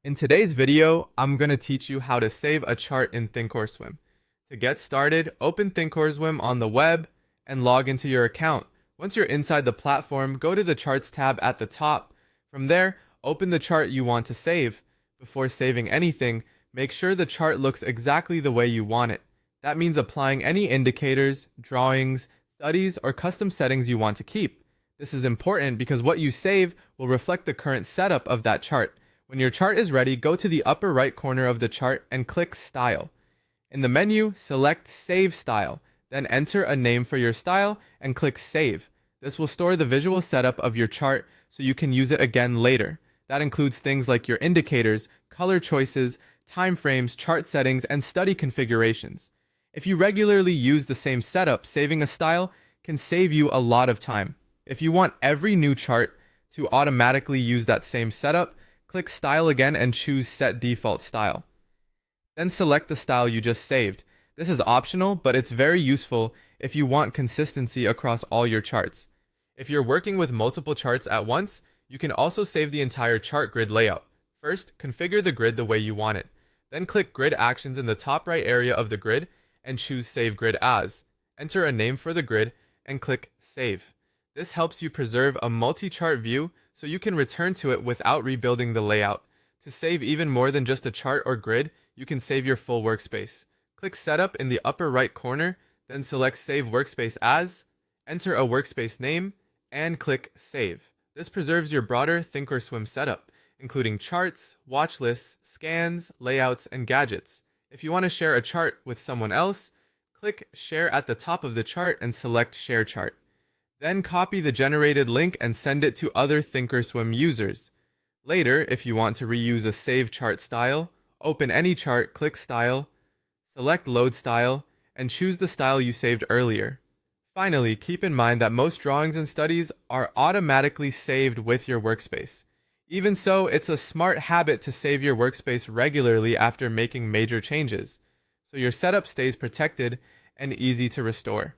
In today's video, I'm going to teach you how to save a chart in Thinkorswim. To get started, open Thinkorswim on the web and log into your account. Once you're inside the platform, go to the Charts tab at the top. From there, open the chart you want to save. Before saving anything, make sure the chart looks exactly the way you want it. That means applying any indicators, drawings, studies, or custom settings you want to keep. This is important because what you save will reflect the current setup of that chart. When your chart is ready, go to the upper right corner of the chart and click Style. In the menu, select Save Style, then enter a name for your style and click Save. This will store the visual setup of your chart so you can use it again later. That includes things like your indicators, color choices, time frames, chart settings, and study configurations. If you regularly use the same setup, saving a style can save you a lot of time. If you want every new chart to automatically use that same setup, click Style again and choose Set Default Style. Then select the style you just saved. This is optional, but it's very useful if you want consistency across all your charts. If you're working with multiple charts at once, you can also save the entire chart grid layout. First, configure the grid the way you want it. Then click Grid Actions in the top right area of the grid and choose Save Grid As. Enter a name for the grid and click Save. This helps you preserve a multi-chart view so you can return to it without rebuilding the layout. To save even more than just a chart or grid, you can save your full workspace. Click Setup in the upper right corner, then select Save Workspace As, enter a workspace name, and click Save. This preserves your broader Thinkorswim setup, including charts, watch lists, scans, layouts, and gadgets. If you want to share a chart with someone else, click Share at the top of the chart and select Share Chart. Then copy the generated link and send it to other Thinkorswim users. Later, if you want to reuse a save chart style, open any chart, click Style, select Load Style, and choose the style you saved earlier. Finally, keep in mind that most drawings and studies are automatically saved with your workspace. Even so, it's a smart habit to save your workspace regularly after making major changes, so your setup stays protected and easy to restore.